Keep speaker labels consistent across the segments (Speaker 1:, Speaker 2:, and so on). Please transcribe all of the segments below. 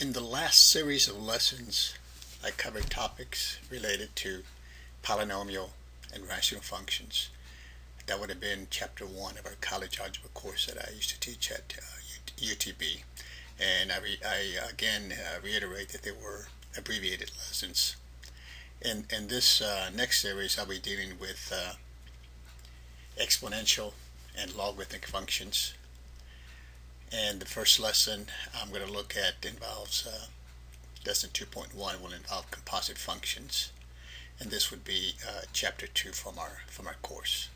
Speaker 1: In the last series of lessons, I covered topics related to polynomial and rational functions. That would have been Chapter 1 of our college algebra course that I used to teach at UTB. And I again reiterate that they were abbreviated lessons. In this next series, I'll be dealing with exponential and logarithmic functions. And the first lesson I'm going to look at involves lesson 2.1 will involve composite functions, and this would be chapter 2 from our course.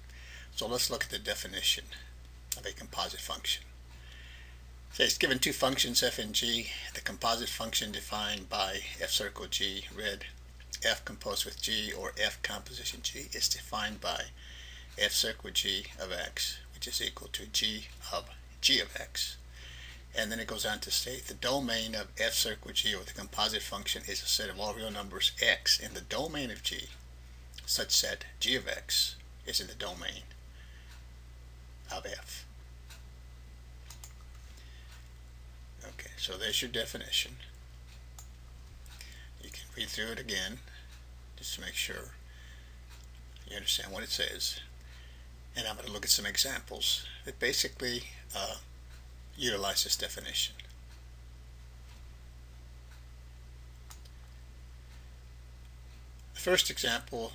Speaker 1: So let's look at the definition of a composite function. So it's given two functions f and g. The composite function defined by f circle g, read f composed with g, or f composition g, is defined by f circle g of x, which is equal to g of x. And then it goes on to state the domain of f circle g, or the composite function, is a set of all real numbers x in the domain of g, such that g of x is in the domain of f. Okay, so there's your definition. You can read through it again just to make sure you understand what it says. And I'm going to look at some examples that basically utilize this definition. The first example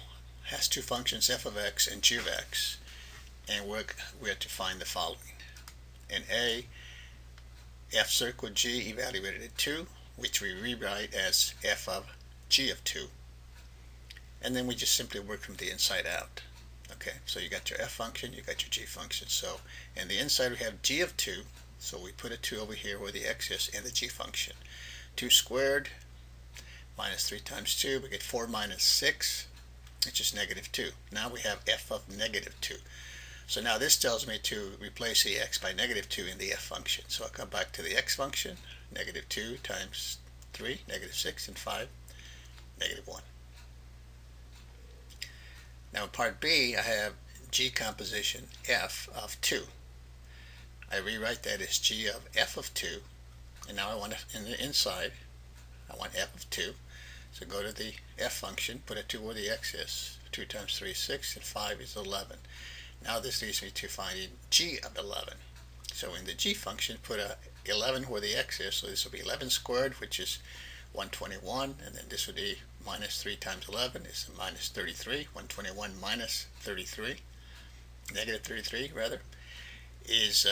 Speaker 1: has two functions, f of x and g of x, and we are to find the following. In A, f circle g evaluated at 2, which we rewrite as f of g of 2, and then we just simply work from the inside out. Okay, so you got your f function, you got your g function. So in the inside we have g of 2, so we put a 2 over here where the x is in the g function. 2 squared minus 3 times 2, we get 4 minus 6, which is negative 2. Now we have f of negative 2. So now this tells me to replace the x by negative 2 in the f function. So I'll come back to the x function, negative 2 times 3, negative 6, and 5, negative 1. Now in part B, I have g composition f of 2. I rewrite that as g of f of 2, and now I want to, in the inside, I want f of 2. So go to the f function, put a 2 where the x is. 2 times 3 is 6, and 5 is 11. Now this leads me to finding g of 11. So in the g function, put a 11 where the x is, so this will be 11 squared, which is 121, and then this would be minus 3 times 11 is minus 33. 121 minus 33, negative 33 rather, is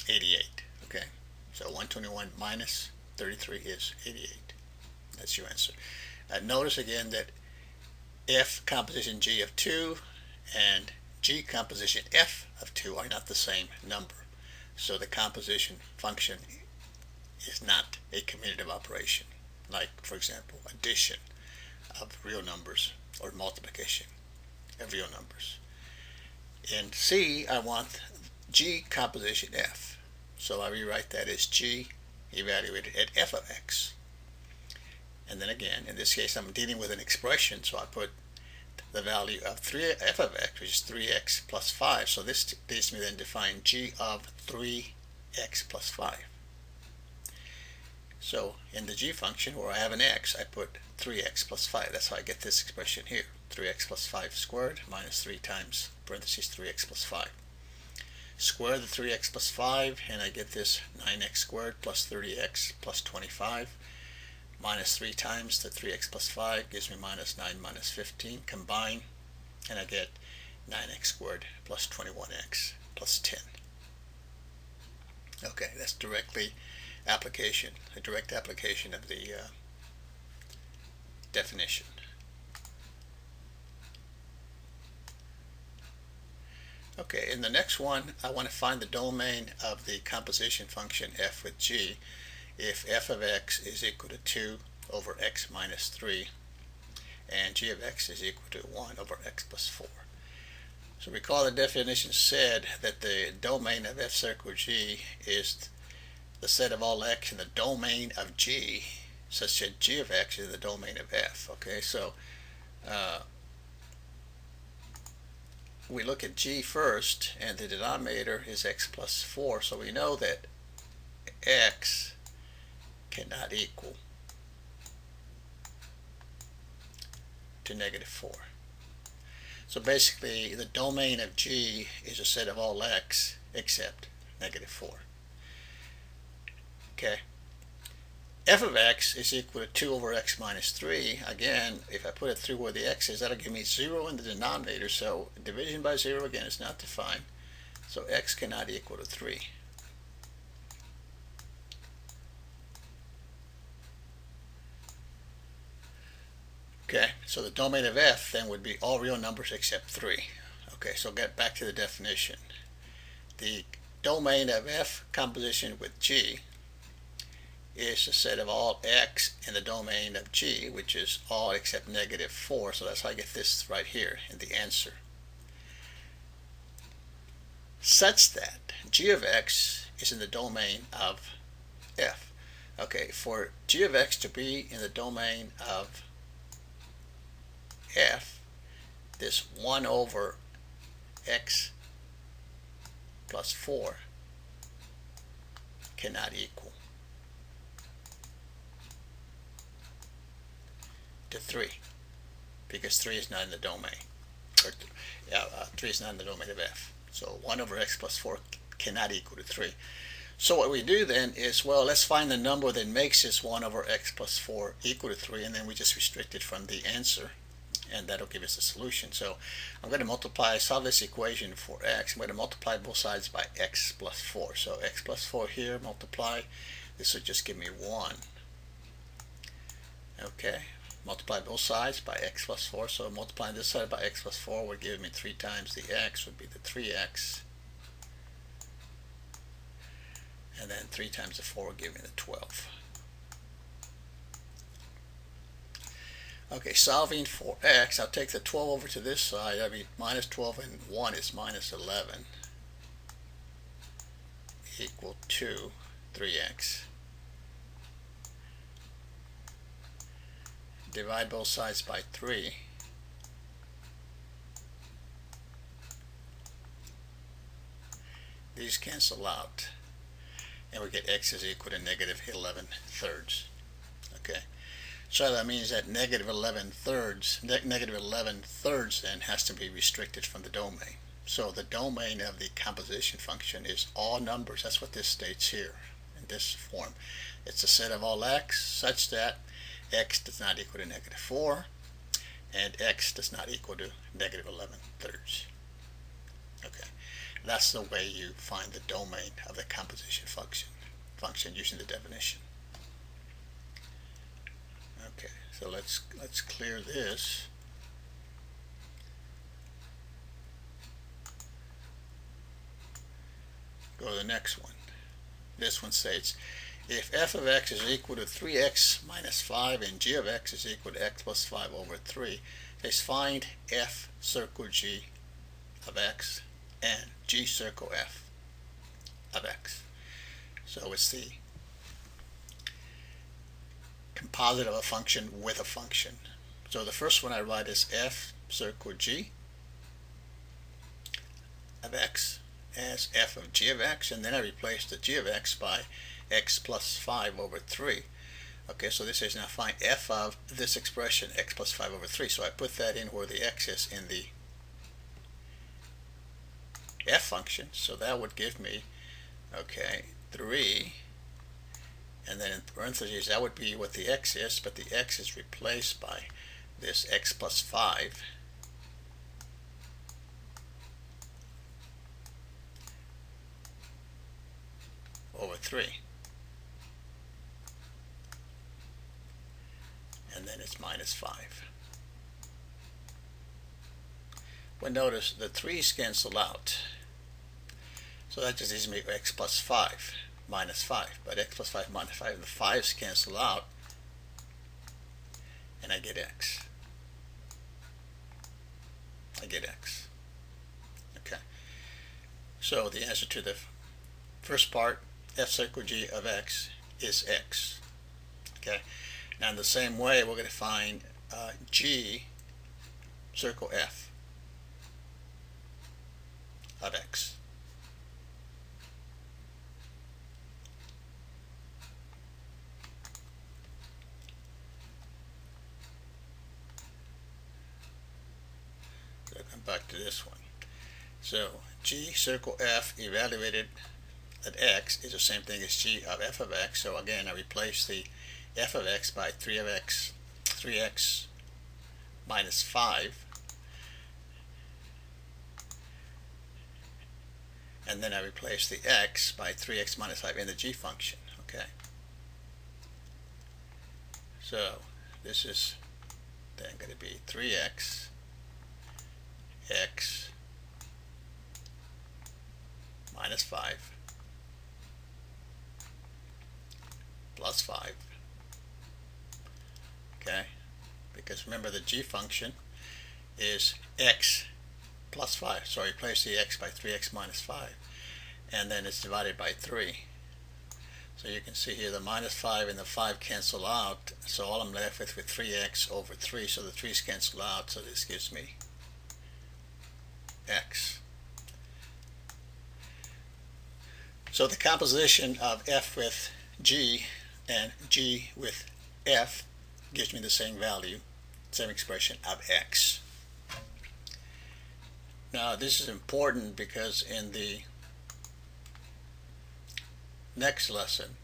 Speaker 1: 88. Okay, so 121 minus 33 is 88. That's your answer. Notice again that f composition g of 2 and g composition f of 2 are not the same number. So the composition function is not a commutative operation, like, for example, addition of real numbers or multiplication of real numbers. In C, I want g composition f. So I rewrite that as g evaluated at f of x. And then again, in this case, I'm dealing with an expression, so I put the value of f of x, which is 3x plus 5. So this leads me then to find g of 3x plus 5. So in the g function, where I have an x, I put 3x plus 5. That's how I get this expression here. 3x plus 5 squared minus 3 times, parentheses, 3x plus 5. Square the 3x plus 5, and I get this 9x squared plus 30x plus 25. Minus 3 times the 3x plus 5 gives me minus 9 minus 15. Combine, and I get 9x squared plus 21x plus 10. Okay, that's a direct application of the definition. Okay, in the next one, I want to find the domain of the composition function f with g if f of x is equal to 2 over x minus 3 and g of x is equal to 1 over x plus 4. So recall the definition said that the domain of f circle g is the set of all x in the domain of g, such that g of x is the domain of f. Okay, so we look at g first, and the denominator is x plus 4, so we know that x cannot equal to -4. So basically, the domain of G is a set of all x except -4. Okay. F of x is equal to 2 over x minus 3. Again, if I put it through where the x is, that'll give me 0 in the denominator. So division by 0 again is not defined. So x cannot equal to 3. Okay, so the domain of f then would be all real numbers except 3. Okay, so get back to the definition. The domain of f composition with G is a set of all x in the domain of G, which is all except -4. So that's how I get this right here in the answer. Such that G of x is in the domain of f. Okay, for G of x to be in the domain of f, this 1 over x plus 4 cannot equal to 3, because 3 is not in the domain. 3 is not in the domain of f. So 1 over x plus 4 cannot equal to 3. So what we do then is, well, let's find the number that makes this 1 over x plus 4 equal to 3, and then we just restrict it from the answer, and that'll give us a solution. So I'm going to solve this equation for x. I'm going to multiply both sides by x plus 4. So x plus 4 here, multiply. This would just give me 1. Okay, multiply both sides by x plus 4. So multiplying this side by x plus 4 would give me 3 times the x, would be the 3x. And then 3 times the 4 would give me the 12. Okay, solving for x, I'll take the 12 over to this side. That'll be minus 12 and 1 is minus 11 equal to 3x. Divide both sides by 3. These cancel out, and we get x is equal to -11/3. Okay. So that means that -11/3 then has to be restricted from the domain. So the domain of the composition function is all numbers. That's what this states here in this form. It's a set of all x such that x does not equal to -4 and x does not equal to -11/3. Okay, that's the way you find the domain of the composition function using the definition. Okay, so let's clear this. Go to the next one. This one states, if f of x is equal to 3x minus 5 and g of x is equal to x plus 5 over 3, let's find f circle g of x and g circle f of x. So it's the composite of a function with a function. So the first one I write is f circle g of x as f of g of x, and then I replace the g of x by x plus 5 over 3. Okay, so this is now find f of this expression, x plus 5 over 3. So I put that in where the x is in the f function. So that would give me, okay, 3, and then in parentheses that would be what the x is, but the x is replaced by this x plus 5 over 3. And then it's minus 5. Well, notice the 3's cancel out. So that just leaves me x plus 5 minus 5. But x plus 5 minus 5, the 5's cancel out, and I get x. I get x. Okay. So the answer to the first part, f circle g of x, is x. Okay. Now in the same way, we're going to find g circle f of x. and back to this one. So g circle f evaluated at x is the same thing as g of f of x. So again, I replace the f of x by 3x minus 5, and then I replace the x by 3x minus 5 in the g function. Okay, so this is then going to be 3x x minus 5 plus 5. Okay, because remember the g function is x plus 5, so I replace the x by 3x minus 5, and then it's divided by 3. So you can see here the minus 5 and the 5 cancel out, so all I'm left with 3x over 3, so the 3's cancel out, so this gives me x. So the composition of f with g and g with f gives me the same value, same expression of x. Now this is important because in the next lesson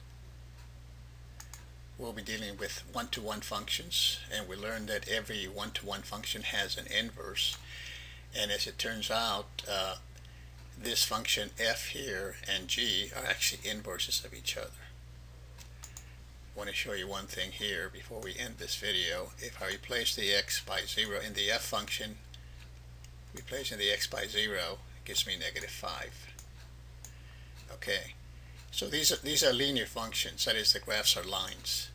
Speaker 1: we'll be dealing with one-to-one functions, and we learned that every one-to-one function has an inverse, and as it turns out this function f here and g are actually inverses of each other. I want to show you one thing here before we end this video. If I replace the x by 0 in the f function, replacing the x by 0 gives me negative 5. Okay, so these are linear functions, that is, the graphs are lines.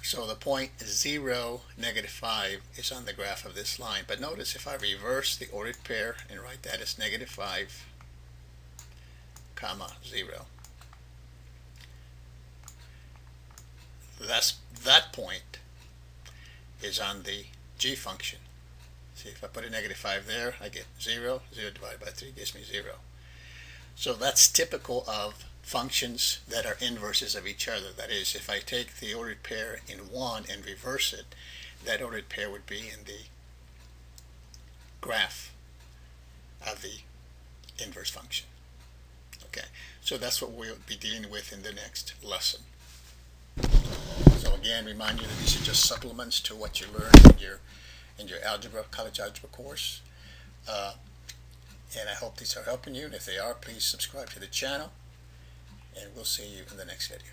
Speaker 1: So the point 0, negative 5 is on the graph of this line. But notice if I reverse the ordered pair and write that as negative 5, comma 0, that point is on the g function. See, if I put a negative 5 there, I get 0. 0 divided by 3 gives me 0. So that's typical of functions that are inverses of each other. That is, if I take the ordered pair in 1 and reverse it, that ordered pair would be in the graph of the inverse function. Okay, so that's what we'll be dealing with in the next lesson. So again, remind you that these are just supplements to what you learned in your algebra, college algebra course. And I hope these are helping you, and if they are, please subscribe to the channel, and we'll see you in the next video.